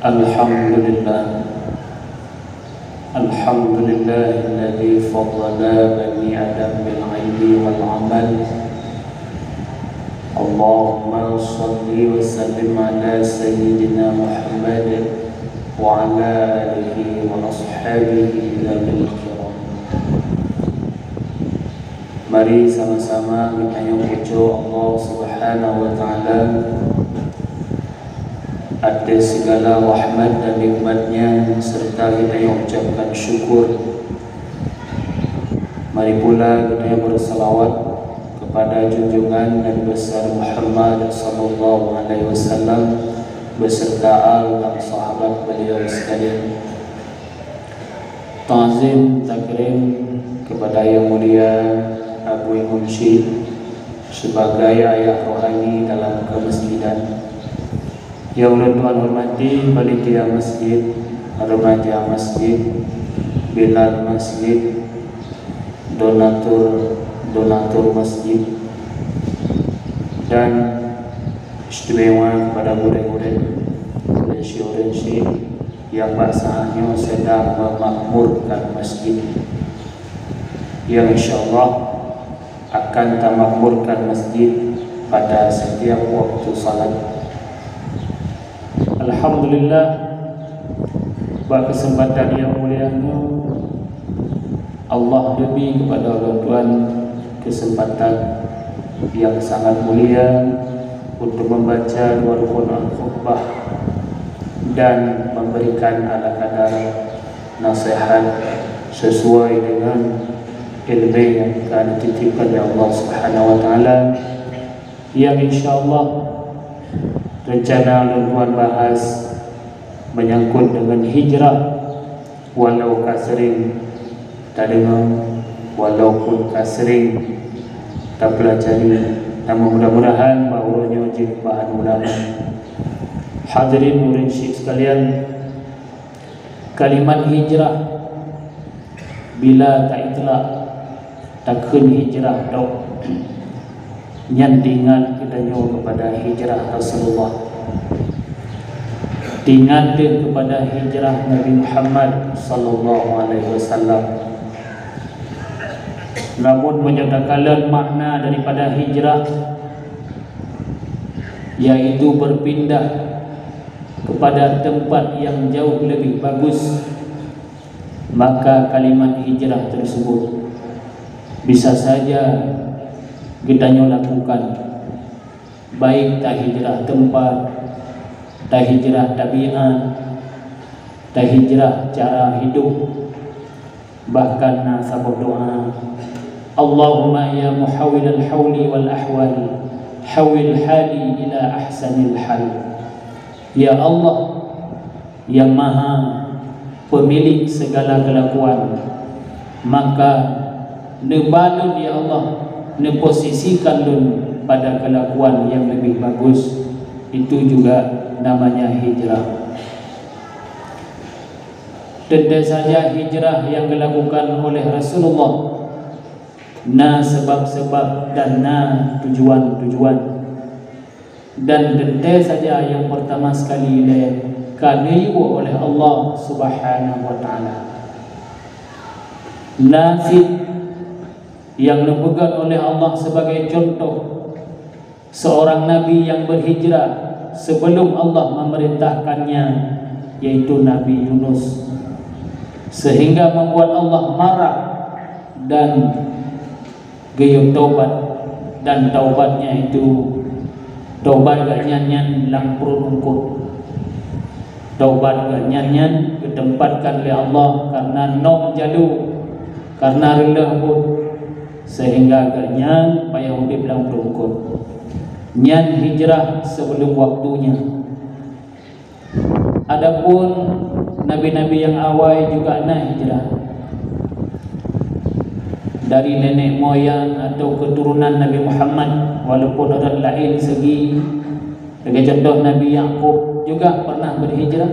Alhamdulillah, alhamdulillahilladzi faddala bani Adam bil ilmi wal amal. Allahumma shalli wa sallim ala sayyidina Muhammad wa ala alihi wa ashabihi bil kiram. Mari sama-sama kita yang puja Allah Subhanahu wa taala atas segala rahmat dan nikmatnya, serta kita yang ucapkan syukur. Mari pula kita yang bersalawat kepada junjungan Nabi besar Muhammad sallallahu alaihi wasallam beserta al dan sahabat beliau sekalian. Ta'zim takrim kepada yang mulia Abu Munsyid sebagai ayah rohani dalam kemasjidan. Yang Tuhan hormati panitia masjid, remaja masjid, bilal masjid, donatur masjid, dan istimewa kepada murid-murid oransi yang bahasanya sedang memakmurkan masjid, yang insyaallah akan memakmurkan masjid pada setiap waktu salat. Alhamdulillah, pada kesempatan yang mulia ini Allah beri kepada orang Tuhan kesempatan yang sangat mulia untuk membaca dua rukun al-khutbah dan memberikan ala kadar nasihat sesuai dengan ilmu yang akan dititipkan oleh Allah Subhanahu wa taala, yang insyaallah rencana Tuhan bahas menyangkut dengan hijrah, walau kasering tak dengar, walaupun kasering tak pelajari, namun mudah-mudahan bahawa jadi bahan ulama. Hadirin murid sekalian, kalimat hijrah bila tak itlak takkan hijrah dok nyantingan kita nyawa kepada hijrah Rasulullah, tingan dia kepada hijrah Nabi Muhammad sallallahu alaihi wasallam. Namun menyatakan makna daripada hijrah yaitu berpindah kepada tempat yang jauh lebih bagus, maka kalimat hijrah tersebut bisa saja kita lakukan, baik tak hijrah tempat, tak hijrah tabiat, tak hijrah cara hidup, bahkan nasabah doa, Allahumma ya muhawwil al-hawli wal ahwali hawil hali ila ahsanil hal. Ya Allah yang maha pemilik segala kelakuan, maka nebalun ya Allah, neposisikan dun pada kelakuan yang lebih bagus. Itu juga namanya hijrah. Tentu saja hijrah yang dilakukan oleh Rasulullah, na sebab-sebab dan na tujuan-tujuan. Dan tentu saja yang pertama sekali kanaiwa oleh Allah Subhanahu wa taala. Nasib yang dipegang oleh Allah sebagai contoh seorang nabi yang berhijrah sebelum Allah memerintahkannya, yaitu Nabi Yunus, sehingga membuat Allah marah dan gayung taubat, dan taubatnya itu taubat gak nyanyian lang perungkut, taubat gak nyanyian ditempatkan oleh Allah karena nom jalu, karena relahut, sehingga agaknya payah hidup dalam perungkut. Nyan hijrah sebelum waktunya. Adapun nabi-nabi yang awal juga nak hijrah dari nenek moyang atau keturunan Nabi Muhammad, walaupun orang lain segi. Sebagai contoh, Nabi Yaqub juga pernah berhijrah,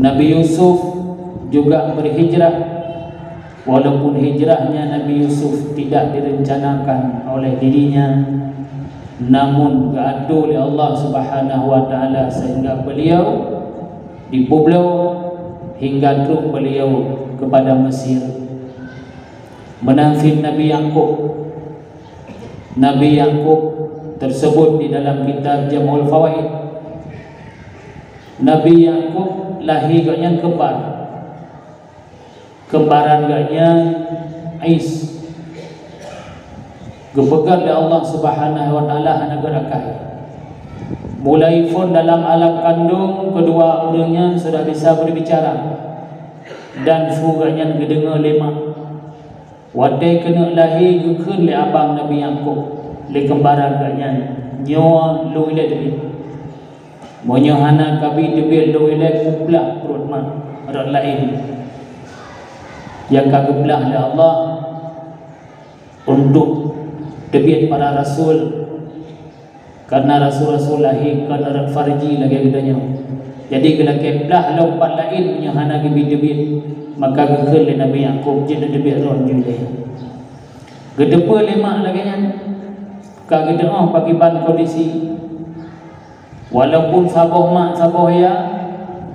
Nabi Yusuf juga berhijrah, walaupun hijrahnya Nabi Yusuf tidak direncanakan oleh dirinya, namun gaduh oleh Allah Subhanahu wa taala sehingga beliau dibublau hingga truk beliau kepada Mesir. Menafsir Nabi Yakub. Nabi Yakub tersebut di dalam kitab Jam'ul Fawaid. Nabi Yakub lahir gaknya kembar. Kembaran gaknya Ais. Gepegat oleh Allah Subhanahu wa taala negara kai. Mulai pun dalam alam kandung kedua orangnya sudah bisa berbicara dan suganya gedengar lemak. Wadai kena lahir gekeun le abang Nabi Yakub le kembaran gaknya nyawa lu ile debi. Monyo hana kabi debi lu ile kuplah perut mak rat lain. Yang kageblah oleh Allah untuk debiat para rasul, karena rasul-rasul lahir kan farji lagi gedanya. Jadi kalau keblah lompat lain punya hana gebit-gebit, maka gekel le Nabi Yakub jadi debiat ron julai. Gedepa lemak lagi nya. Ka gedeong bagi ban kondisi. Walaupun saboh mak saboh ya,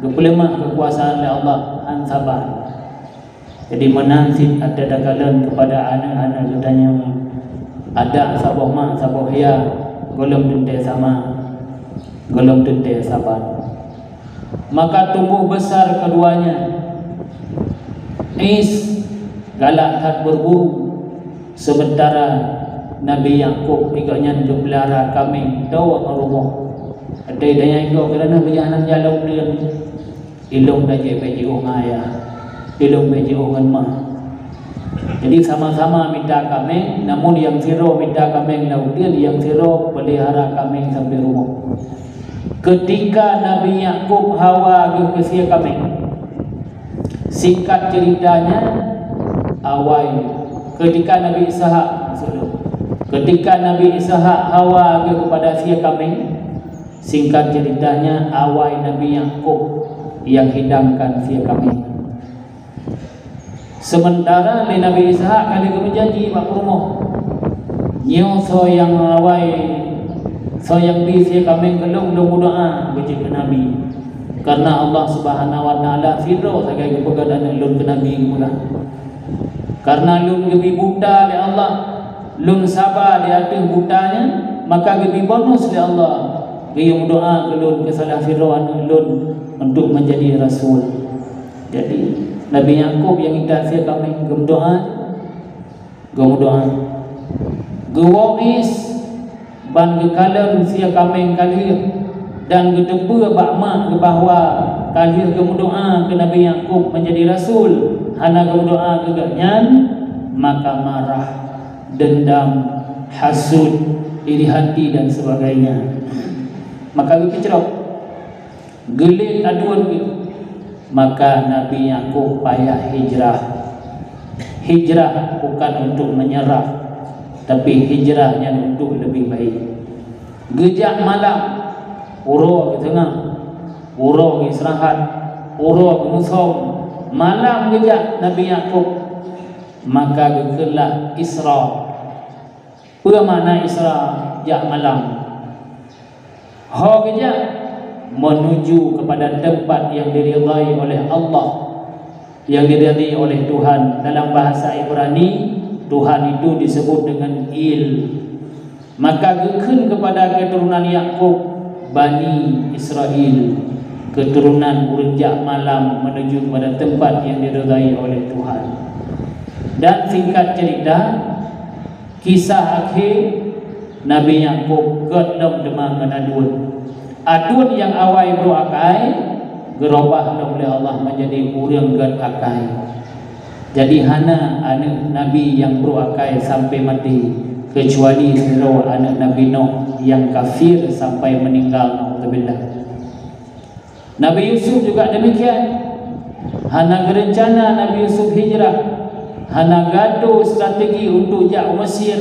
gepelemak kekuasaan oleh Allah an sabar. Jadi menansit ada dagalan kepada anak-anak gedanya. Ada saboh mak saboh ya, golong dente sama, golong dente sabar. Maka tumbuh besar keduanya. Is galak tak berburu. Sementara Nabi Yakub igaknya dipelihara kambing dawa rumah. Ada daya itu kerana berjalan jalan dia. Ilung daje beji ayah, ilung beji mah. Jadi sama-sama minta kambing, namun yang siro minta kambing lautian, yang siro pelihara kambing sampai rumah. Ketika Nabi Yakub Hawa kesia kambing, singkat ceritanya awal ketika Nabi Ishak ketika Nabi Ishak Hawa kepada sia kambing, singkat ceritanya awal Nabi Yakub yang hidangkan sia kambing. Sementara Nabi Ishak kali berjanji mak rumah nyo so yang awal so yang bisi kambing kelung doa bagi ke Nabi, karena Allah Subhanahu wa taala firro sebagai kepegadaan lun ke Nabi mula. Karena lun gebi buta oleh Allah, lun sabar di atas butanya, maka gebi bonus oleh Allah. Dia doa ke lun ke salah firro lun untuk menjadi rasul. Jadi Nabi Yakub yang kita sia kami gemdoa, gewais ban gekalan sia kami kali dan gedepa bakma ke bahwa kali gemdoa ke Nabi Yakub menjadi rasul, hana gemdoa ke ganyan, maka marah, dendam, hasud, iri hati dan sebagainya. Maka berkecerok, gelit aduan gitu. Maka Nabi Yakub payah hijrah. Hijrah bukan untuk menyerah, tapi hijrahnya untuk lebih baik. Gejak malam, uro ke tengah, uro ke istirahat, uro ke musom, malam gejak Nabi Yakub. Maka gekelah Isra. Apa makna Isra? Jak malam. Ho gejak menuju kepada tempat yang diridai oleh Allah, yang diridai oleh Tuhan. Dalam bahasa Ibrani, Tuhan itu disebut dengan Il. Maka gekun kepada keturunan Yakub, Bani Israel, keturunan urjak malam menuju kepada tempat yang diridai oleh Tuhan. Dan singkat cerita, kisah akhir Nabi Yakub kedam demang adun. Adun yang awal beruakai gerobah oleh Allah menjadi urang gad akai. Jadi hana anak Nabi yang beruakai sampai mati, kecuali seluruh anak Nabi Nuh yang kafir sampai meninggal. Alhamdulillah. Nabi Yusuf juga demikian. Hana gerencana Nabi Yusuf hijrah, hana gaduh strategi untuk jak Mesir,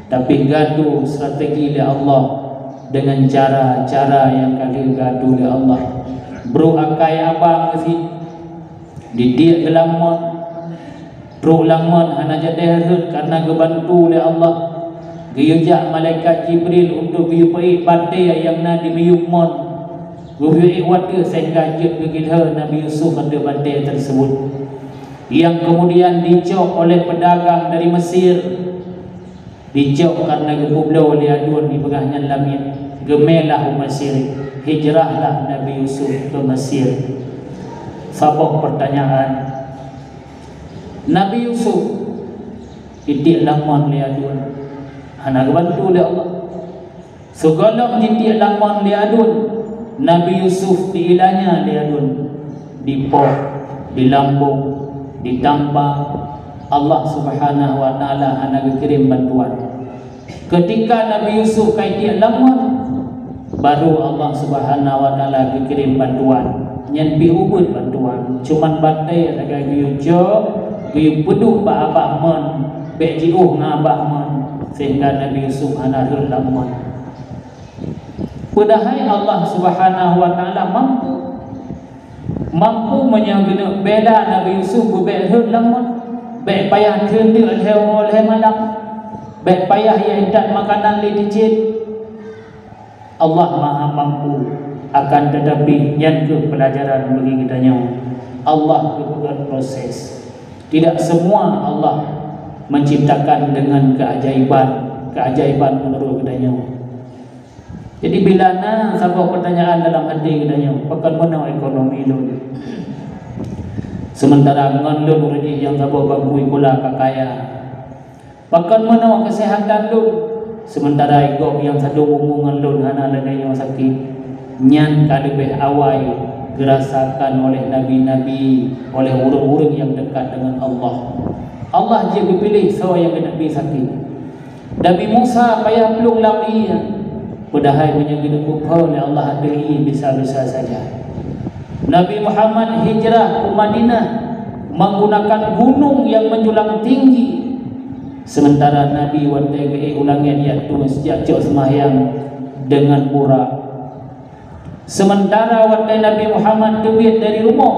tapi gaduh strategi oleh Allah dengan cara-cara yang kali gaduh oleh Allah. Bro akai abang ke didik gelamon, bro lamon hana jadi harut karena gebantu oleh Allah. Geyujak malaikat Jibril untuk geyupai badai yang na di meyukmon. Geyupai wada sehingga jet begilha Nabi Yusuf ada badai tersebut. Yang kemudian dicok oleh pedagang dari Mesir. Dicok karena gebublau oleh adun di begahnya langit. Gemelah Mesir. Hijrahlah Nabi Yusuf ke Mesir. Sabah pertanyaan. Nabi Yusuf itik lamon liadun. Anak bantu oleh Allah. Segala itik lamon liadun. Nabi Yusuf diilanya liadun. Dipok, dilambung, ditambah. Allah Subhanahu wa taala anak kirim bantuan. Ketika Nabi Yusuf itik lamon, baru Allah Subhanahu wa taala kirim bantuan. Nyen pi ubud bantuan. Cuman batai agak giyujo, giyu peduk ba abah mon, be jiuh ngabah mon. Sehingga Nabi Yusuf anarul lamon. Padahal Allah Subhanahu wa taala mampu menyagena bela Nabi Yusuf berbeul lamon, be payah tende oleh malam, be payah ia idat makanan li dicit. Allah Maha mampu, akan tetapi yang ke pelajaran bagi kitanya. Allah kebukan proses. Tidak semua Allah menciptakan dengan keajaiban menurut kedanya. Jadi bila na sabah pertanyaan dalam hati kedanya, pakan mana ekonomi lu? Sementara ngan lu rezeki yang sabah bagui pula kakaya. Pakan mana kesehatan lu? Sementara ego yang satu hubungan lu hana ladanya sakit. Nyan kadebeh awai dirasakan oleh nabi-nabi, oleh orang-orang yang dekat dengan Allah. Allah je pilih so yang kena pergi sakit. Nabi Musa payah peluk lami. Padahal punya kena buka oleh Allah ada bisa-bisa saja. Nabi Muhammad hijrah ke Madinah menggunakan gunung yang menjulang tinggi. Sementara Nabi watai ulangan dia tu sejak cok sembahyang dengan burak. Sementara watai Nabi Muhammad terbit dari rumah,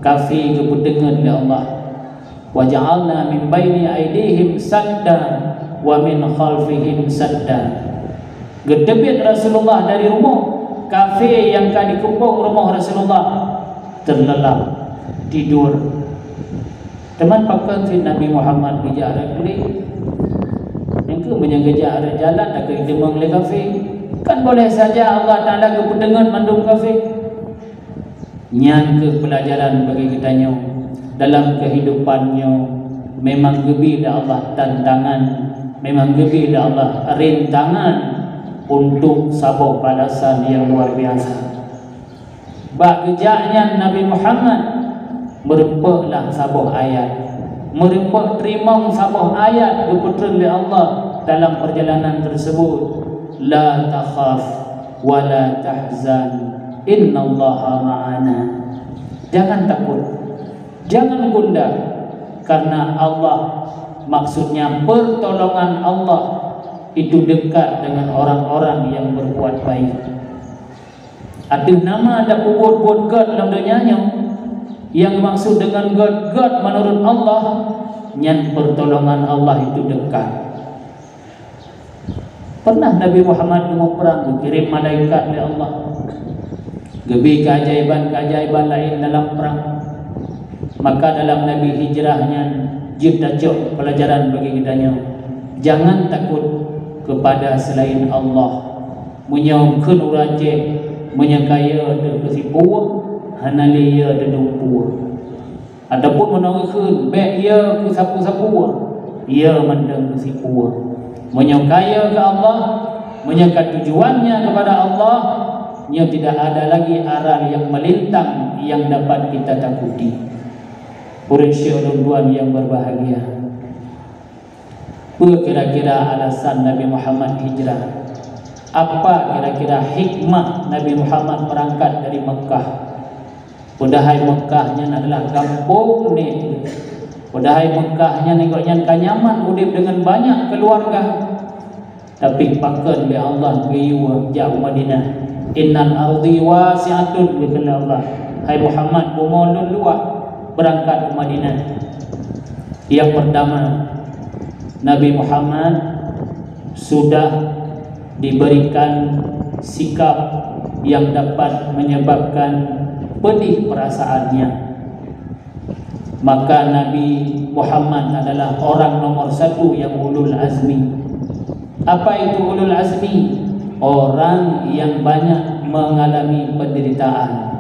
kafir kepedengan oleh Allah. Wa ja'alna min baini aydihim sadda wa min khalfihim sadda. Gedebit Rasulullah dari rumah, kafe yang kan dikepung rumah Rasulullah terlelap tidur. Teman pakai si Nabi Muhammad berjarak kulit. Yang ke menyangka jarak jalan tak ke demang le kafe. Kan boleh saja Allah Taala kepedengan mandung kafe. Nyan ke pelajaran bagi kitanya. Dalam kehidupannya memang gebi dah Allah tantangan, memang gebi dah Allah rintangan untuk sabar balasan yang luar biasa. Bak gejaknya Nabi Muhammad merempaklah sabar ayat, merempak terima sabar ayat keputusan oleh Allah dalam perjalanan tersebut. La takhaf wa la tahzan innallaha ma'ana. Jangan takut, jangan gundah, karena Allah, maksudnya pertolongan Allah itu dekat dengan orang-orang yang berbuat baik. Ada nama ada buat God dalam dunianya. Yang maksud dengan God menurut Allah, yang pertolongan Allah itu dekat. Pernah Nabi Muhammad mau perang, dikirim malaikat oleh Allah. Gebi keajaiban-keajaiban lain dalam perang. Maka dalam Nabi hijrahnya kita cok pelajaran bagi kitanya. Jangan takut kepada selain Allah. Menyongkun uraje, menyakaya dan kesipua, hanalia dan dumpua. Adapun menongkun baik ia ke sapu-sapua, ia mendeng kesipua. Menyakaya ke Allah, menyakat tujuannya kepada Allah, yang tidak ada lagi arah yang melintang yang dapat kita takuti. Tuan yang berbahagia. Apa kira-kira alasan Nabi Muhammad hijrah? Apa kira-kira hikmah Nabi Muhammad berangkat dari Mekah? Padahal Mekahnya adalah kampung ni. Padahal Mekahnya nikmatnya kanyaman udip dengan banyak keluarga. Tapi pakan oleh Allah biyu jauh Madinah. Innal ardi wasi'atun bi Allah. Hai Muhammad, bumi luas, berangkat ke Madinah. Yang pertama, Nabi Muhammad sudah diberikan sikap yang dapat menyebabkan pedih perasaannya, maka Nabi Muhammad adalah orang nomor satu yang ulul azmi. Apa itu ulul azmi? Orang yang banyak mengalami penderitaan.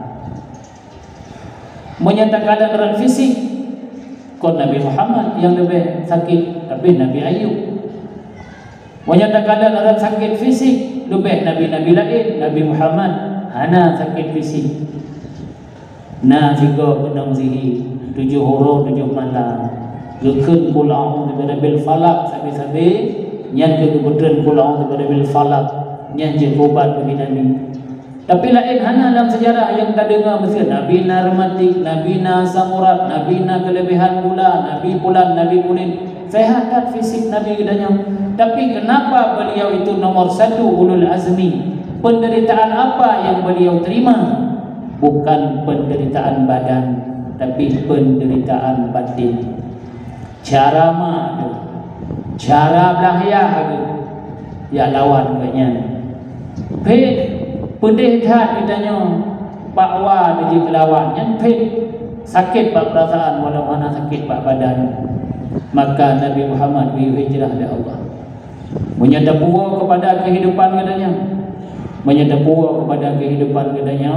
Menyatakan keadaan fisik, kau Nabi Muhammad yang lebih sakit, tapi Nabi Ayub. Menyatakan keadaan sakit fisik, lebih Nabi-Nabi lain, Nabi Muhammad hana sakit fisik. Nah, tiga benang zihi, 7 huruf 7 malam. Gekun qul a'udzu birabbil falaq sabi-sabi, nyan ke kebetulan qul a'udzu birabbil falaq, nyan je obat bagi Nabi. Tapi lain hana dalam sejarah yang tak dengar mesti Nabi na rematik, Nabi na samurat, Nabi na kelebihan gula, Nabi pulan, Nabi kulit. Sehat tak fisik Nabi kedanya. Tapi kenapa beliau itu nomor satu ulul azmi? Penderitaan apa yang beliau terima? Bukan penderitaan badan, tapi penderitaan batin. Cara mak, cara belahya ya lawan katanya. Pedih tak ditanya Pak Wa dia kelawan yang sakit pak perasaan walau mana sakit pak badan. Maka Nabi Muhammad berhijrah dari Allah, menyadap buah kepada kehidupan katanya, menyadap buah kepada kehidupan katanya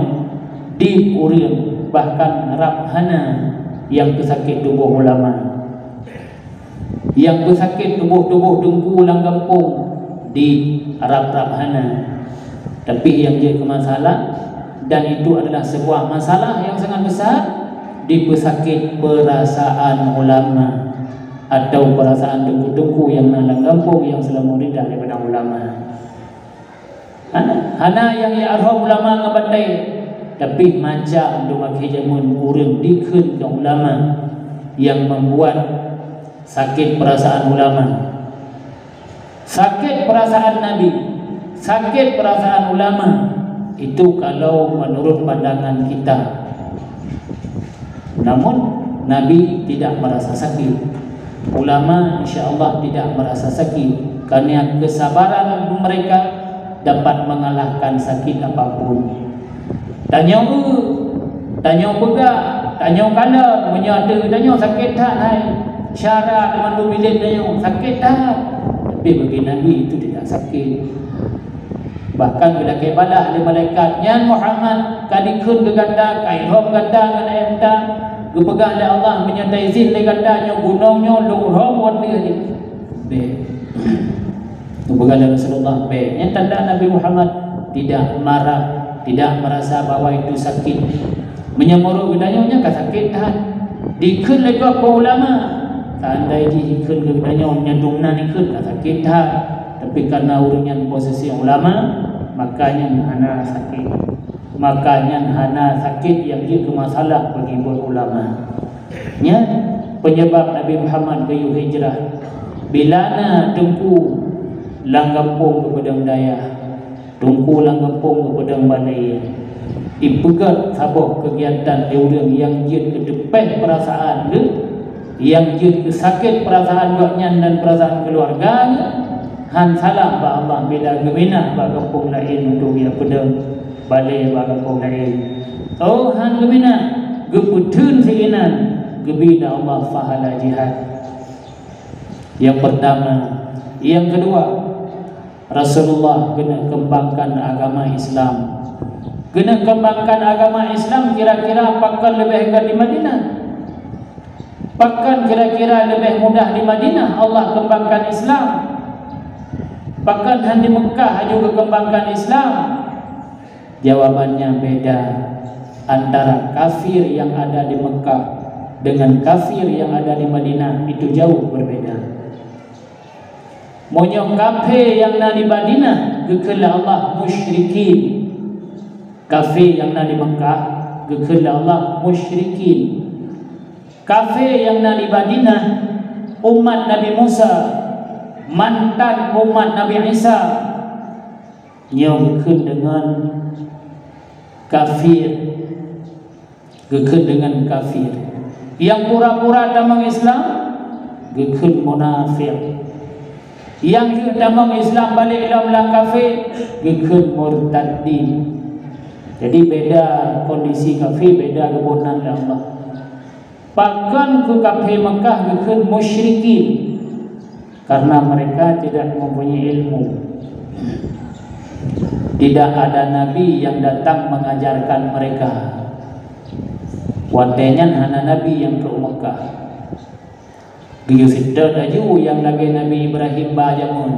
di Urian, bahkan Rabhana yang pesakit tubuh ulama, yang pesakit tubuh-tubuh dengku ulang kampung di Rabhana. Tapi yang jadi masalah, dan itu adalah sebuah masalah yang sangat besar, di pesakit perasaan ulama atau perasaan dengku-dengku yang nalang kampung yang selalu ridah daripada ulama. Hana yang arham ulama ngebantai, tapi macam untuk makin jamun urang dikun ke ulama yang membuat sakit perasaan ulama, sakit perasaan Nabi, sakit perasaan ulama. Itu kalau menurut pandangan kita. Namun Nabi tidak merasa sakit, ulama insya-Allah tidak merasa sakit, kerana kesabaran mereka dapat mengalahkan sakit apapun. Tanya pegak, tanya kala menyada, tanya sakit tak hai, syarat dengan dubilin tanya sakit tak. Tapi bagi Nabi itu tidak sakit. Bahkan bila kebalah di malaikat nyan Muhammad kadikun ke ganda kaihom ganda dengan emta gepegah oleh Allah menyertai izin le gandanya gunungnya luhum wadli be gepegah oleh Rasulullah be yang tanda Nabi Muhammad tidak marah, tidak merasa bahwa itu sakit. Menyamuruk gedanya ka sakit tak dikun le ka ulama tandai dikun ke gedanya nyadungna dikun ka sakit tak. Tapi karena urungan posisi ulama, makanya hana sakit. Makanya hana sakit yang dia masalah bagi ulama. Ya, penyebab Nabi Muhammad kayu hijrah. Bilana dengku langgampung ke Padang Daya, dengku langgampung ke Padang Balai. Dipegat sabuh kegiatan diurang yang dia ke depan perasaan dia, yang dia ke sakit perasaan buatnya dan perasaan keluarganya. Han salah ba Allah bila gemina ba kampung lain untuk dia pedang balai ba kampung lain. Oh han gemina geputun seinan gebina Allah fahala jihad. Yang pertama, yang kedua, Rasulullah kena kembangkan agama Islam. Kena kembangkan agama Islam kira-kira apakah lebih hebat di Madinah? Bahkan kira-kira lebih mudah di Madinah Allah kembangkan Islam. Bahkan di Mekah juga kembangkan Islam. Jawabannya beda. Antara kafir yang ada di Mekah dengan kafir yang ada di Madinah itu jauh berbeda. Monyong kafir yang ada di Madinah gekala Allah musyrikin. Kafir yang ada di Mekah gekala Allah musyrikin. Kafir yang ada di Madinah umat Nabi Musa, mantan umat Nabi Isa, yang gekun dengan kafir, gekun dengan kafir. Yang pura-pura damang Islam gekun munafik. Yang damang Islam balik dalam lang kafir gekeun murtadin. Jadi beda kondisi kafir, beda kebunan Allah. Bahkan ke kafir Mekah gekeun musyrikin karena mereka tidak mempunyai ilmu. Tidak ada nabi yang datang mengajarkan mereka. Watenya hana nabi yang ke Mekah. Giyu siddat aju yang lagi Nabi Ibrahim bajamun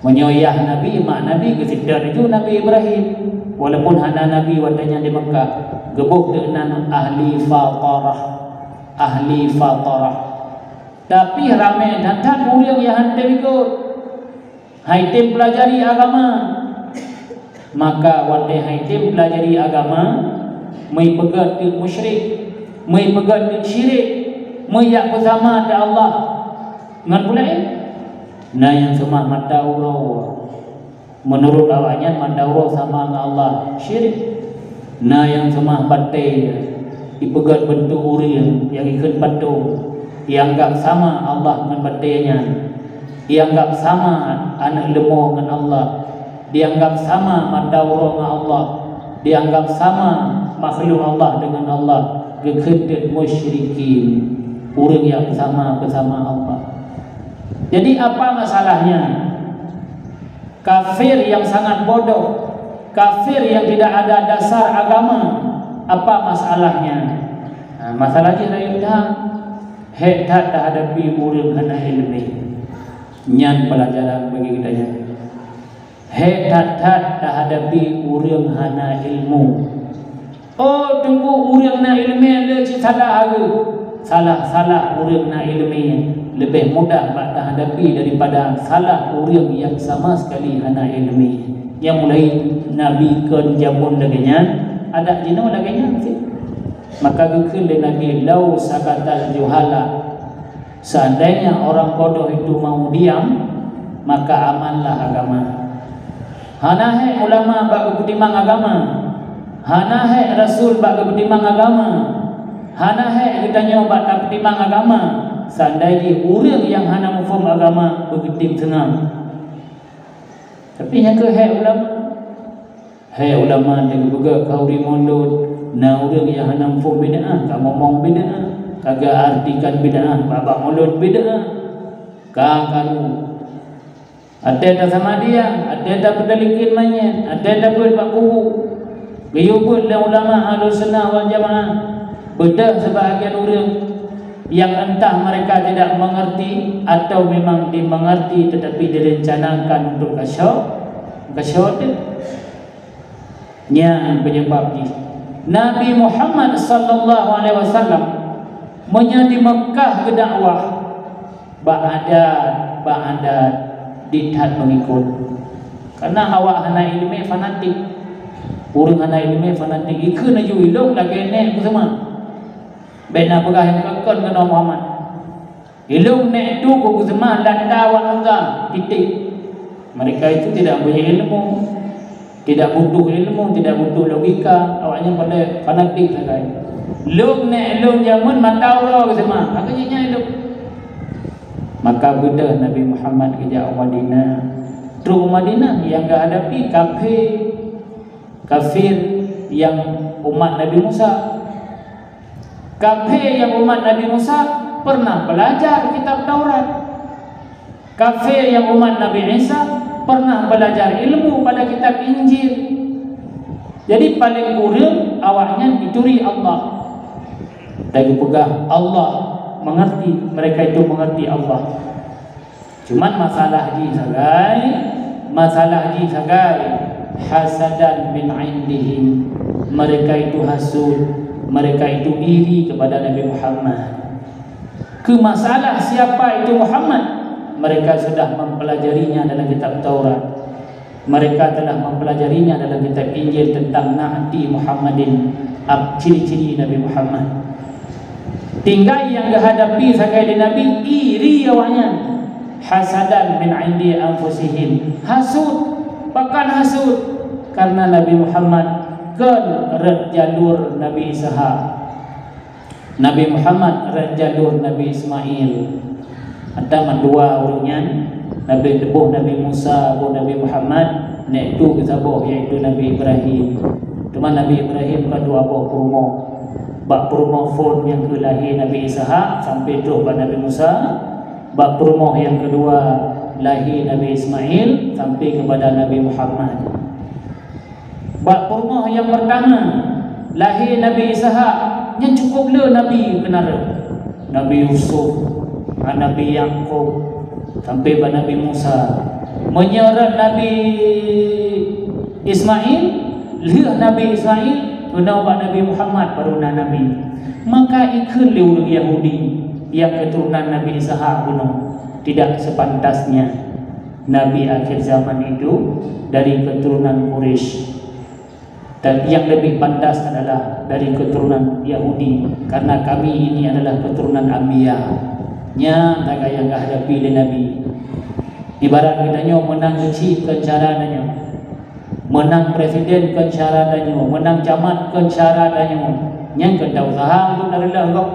menyoyah Nabi mak Nabi gesiddat aju Nabi Ibrahim walaupun hana Nabi wadanya di Mekah gebuk dengan ahli fatarah tapi ramai datang urang yang hantar ikut haitim pelajari agama maka wadai haitim pelajari agama mai pegat di musyrik mai pegat di syirik meyak bersama ada Allah ngan pula nah yang semua madaurau menurut awaknya madaurau sama dengan Allah syirik nah yang semua batai dipegat bentuk urian yang ikut padu dianggap sama Allah dengan batainya dianggap sama anak lemah dengan Allah dianggap sama madaurau dengan Allah dianggap sama makhluk Allah dengan Allah gekedet musyrikin orang yang bersama Allah. Jadi apa masalahnya? Kafir yang sangat bodoh, kafir yang tidak ada dasar agama, apa masalahnya? Nah, masalahnya dah hedat dah hadapi orang hana ilmu. Nyan pelajaran bagi kita nya. Hedat dah hadapi orang hana ilmu. Oh tunggu orang hana ilmu le salah aku. Salah orang nak ilmi lebih mudah pada hadapi daripada salah orang yang sama sekali hana ilmi. Yang mulai Nabi ke jamun laginya ada jino laginya maka gekil Nabi lau sakatal juhala seandainya orang bodoh itu mau diam maka amanlah agama. Hana he ulama bak ketimang agama, hana he rasul bak ketimang agama, hana he kita nyoba tak timang agama seandainya orang yang hana mufum agama begitu senang tapi yang ke he ulama dengan juga kau rimondot na orang yang hana mufum bid'ah kau ngomong bid'ah kagak artikan bid'ah babak mulut bid'ah kakaru ada tak sama dia ada tak berdalikin manyen ada tak buat kubu gayubut dan ulama Ahlus Sunnah wal Jamaah. Bedah sebahagian orang yang entah mereka tidak mengerti atau memang dimengerti tetapi direncanakan untuk kasyot nya penyebab ini. Nabi Muhammad sallallahu alaihi wasallam menjadi Mekah ke dakwah ba'ada dithat mengikut karena awak hana ilmu fanatik orang hana ilmu fanatik ikut aju ilung lagi nek semua bena pegah yang kekon kena Muhammad ilung nek tu ku semua landa wangga titik mereka itu tidak punya ilmu tidak butuh ilmu tidak butuh logika awaknya pada fanatik sekali lung nek lung jamun mataura semua agaknya ilung maka beda Nabi Muhammad ke Madinah terus Madinah yang enggak hadapi kafir yang umat Nabi Musa. Kafir yang umat Nabi Musa pernah belajar kitab Taurat. Kafir yang umat Nabi Isa pernah belajar ilmu pada kitab Injil. Jadi paling kurang awaknya dituri Allah. Dari pegah Allah mengerti, mereka itu mengerti Allah. Cuman masalah sagai hasadan min indihim. Mereka itu hasud, mereka itu iri kepada Nabi Muhammad. Ke masalah siapa itu Muhammad, mereka sudah mempelajarinya dalam kitab Taurat. Mereka telah mempelajarinya dalam kitab Injil tentang Na'ti Muhammadin, ciri-ciri Nabi Muhammad. Tinggal yang dihadapi sekali Nabi iri awaknya, hasadan min indi anfusihim, hasud, bahkan hasud karena Nabi Muhammad kan red jalur Nabi Ishaq, Nabi Muhammad red jalur Nabi Ismail. Ada dua orangnya Nabi debuh Nabi Musa, Nabi Muhammad, nek tu kita boh iaitu Nabi Ibrahim. Teman Nabi Ibrahim kan dua boh perumo. Bak perumo phone yang kelahir Nabi Ishak sampai tu bak Nabi Musa. Bak perumo yang kedua lahir Nabi Ismail sampai kepada Nabi Muhammad. Bak perumo yang pertama lahir Nabi Ishak, yang cukup le Nabi kenara. Nabi Yusuf, Nabi Yaqub sampai pada Nabi Musa. Menyeret Nabi Ismail, lihat Nabi Ismail, kena buat Nabi Muhammad baru Nabi. Maka ikut orang Yahudi yang keturunan Nabi Ishak kuno. Tidak sepantasnya Nabi akhir zaman itu dari keturunan Quraisy. Dan yang lebih pantas adalah dari keturunan Yahudi, karena kami ini adalah keturunan Anbiya. Nya tak kaya enggak hadapi oleh Nabi. Ibarat katanya menang kecil kan carananya, menang presiden kan carananya, menang camat kan carananya. Yang kita usaha untuk dari lah kok.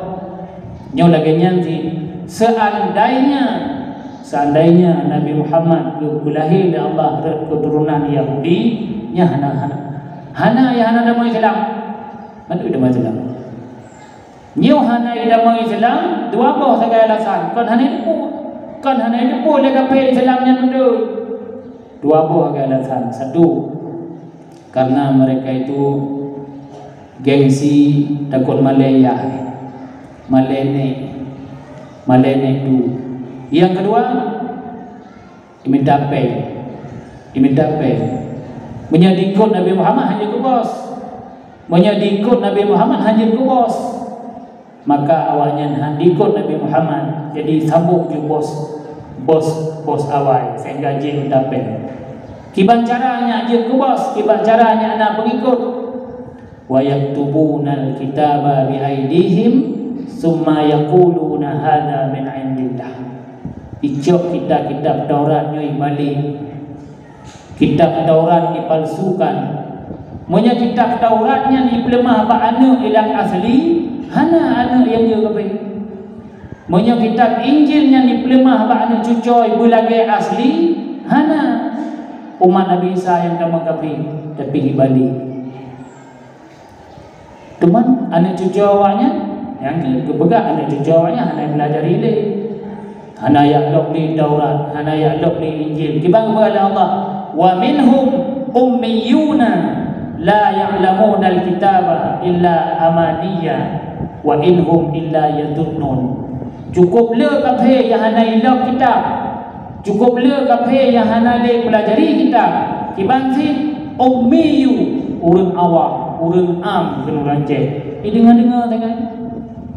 Nyo lagi nyanti seandainya Nabi Muhammad lahir dari Allah keturunan Yahudi, nya hana damai Islam. Madu damai Islam. Nyo hana damai Islam, dua boh sebagai alasan. Kan hana itu boleh kapai Islamnya mundur. Dua boh sebagai alasan. Satu, karena mereka itu gengsi takut Malaya. Malene itu. Yang kedua, imitape. Menyadikut Nabi Muhammad hanya ke bos. Menyadikut Nabi Muhammad hanya ke bos. Maka awalnya handikut Nabi Muhammad, jadi sambung je bos awal sehingga je mendapat. Kiban caranya je ke bos, kiban caranya anak pengikut. Wa yaktubunal kitaba bi aidihim summa yaquluna hadza min indillah. Icok kitab Taurat nyoi balik. Kitab Taurat dipalsukan. Monya kitab Tauratnya dipelemah ba anu ilang asli, hana anu yang dia kapai. Monya kitab Injilnya dipelemah ba anu cucoy bulage asli, hana umat Nabi Isa yang kamu kapai tapi dibalik. Teman anu cucowanya yang kebegak anu cucowanya hana belajar ile. Hana yaklok di Taurat, hana yaklok di Injil. Kibang kepada Allah, wa minhum ummiyuna la ya'lamuna al-kitaba illa amaniyya wa inhum illa yadunnun. Cukup le kape yang hana ilok kitab, cukup le kape yang hana le pelajari kitab. Kibang si ummiyu, urang awam, urang am kena rancak. Dengar tangan.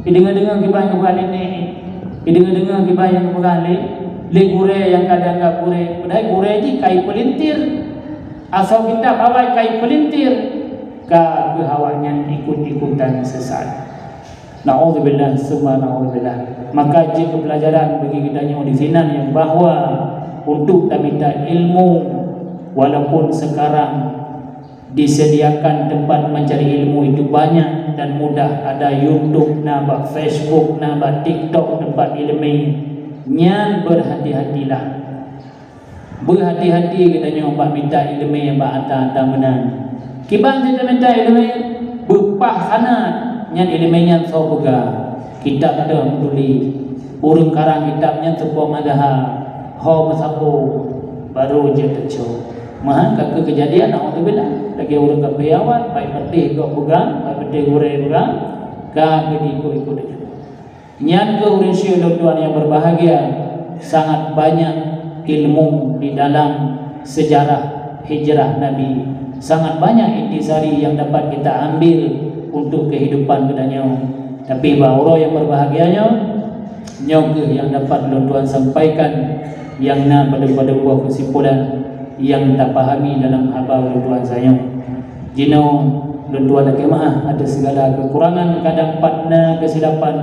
Dengar kibang kebal ini. Dengar kibang yang kebal le gure yang kadang enggak gure. Padahal gure ji kai pelintir. Asal kitab awal kai pelintir ka kehawanya ikut-ikutan sesat. Na'udzubillah summa na'udzubillah. Maka jika pelajaran bagi kita yang di sini yang bahawa untuk kita minta ilmu, walaupun sekarang disediakan tempat mencari ilmu itu banyak dan mudah, ada YouTube, nambah Facebook, nambah TikTok tempat ilmu. Nyan berhati-hatilah. Berhati-hati kita nyoba minta ilmu yang anta menang. Kibang kita minta ilmu berpah sana nyan ilmunya so boga. Kitab ada tuli. Urung karang kitabnya sebuah madaha. Ho masapo baru je teco. Mahan ka kejadian alhamdulillah. Lagi urung ka payawat, baik petih kau pegang, baik petih gurai pegang, ka ikut. Nyan ke urisio tuan yang berbahagia, sangat banyak ilmu di dalam sejarah hijrah Nabi. Sangat banyak intisari yang dapat kita ambil untuk kehidupan kedanya. Tapi bahawa yang berbahagianya nyoke yang dapat tuan sampaikan yang na pada buah kesimpulan yang tak pahami dalam apa tuan saya. Jino tuan kemah ada segala kekurangan, kadang patna kesilapan,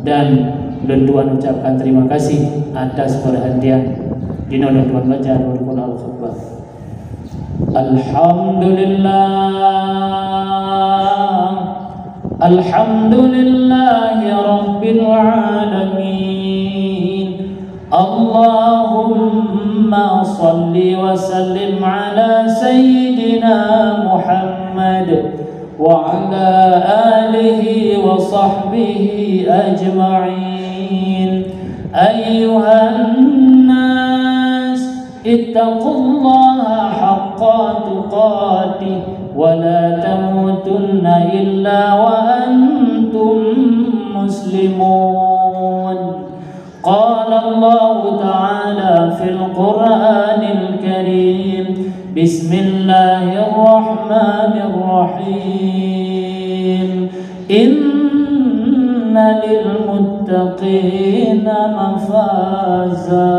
dan tuan ucapkan terima kasih atas perhatian. Jino tuan baca Al-Quran Al-Khutbah. Alhamdulillahi Rabbil Alamin اللهم صل وسلم على سيدنا محمد وعلى آله وصحبه أجمعين. أيها الناس اتقوا الله حق تقاته ولا تموتن إلا وأنتم مسلمون. قال الله تعالى في القرآن الكريم: بسم الله الرحمن الرحيم. إن للمتقين مفازا.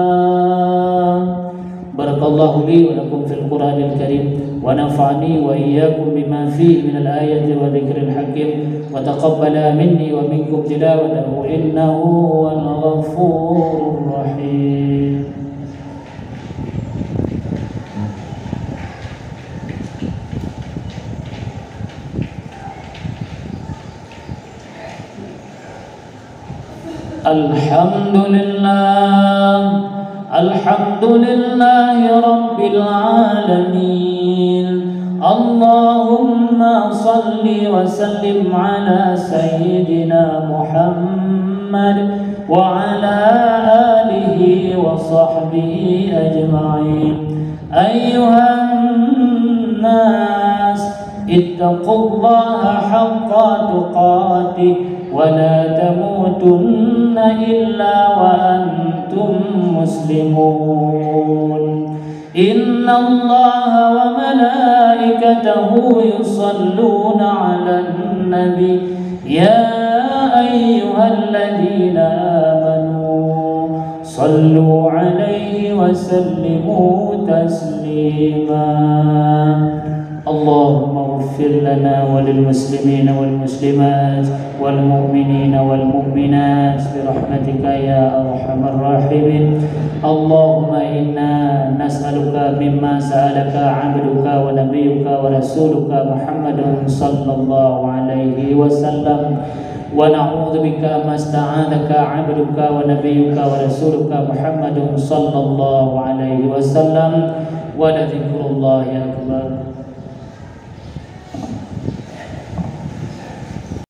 بارك الله لي ولكم في القرآن الكريم ونفعني وإياكم بما فيه من الآية وذكر الحكيم، وتقبل مني ومنكم تلاوته إنه هو الغفور الرحيم. الحمد لله رب العالمين. اللهم صل وسلم على سيدنا محمد وعلى آله وصحبه أجمعين. أيها الناس اتقوا الله حق تقاته ولا تموتن إلا وأنتم مسلمون. إن الله وملائكته يصلون على النبي يا أيها الذين آمنوا صلوا عليه وسلموا تسليما. اللهم اغفر لنا وللمسلمين والمسلمات والمؤمنين والمؤمنات برحمتك يا أرحم الراحمين. اللهم إنا نسألك مما سألك عبدك ونبيك ورسولك محمد صلى الله عليه وسلم، ونعوذ بك ما استعاذك عبدك ونبيك ورسولك محمد صلى الله عليه وسلم، ولذكر الله أكبر.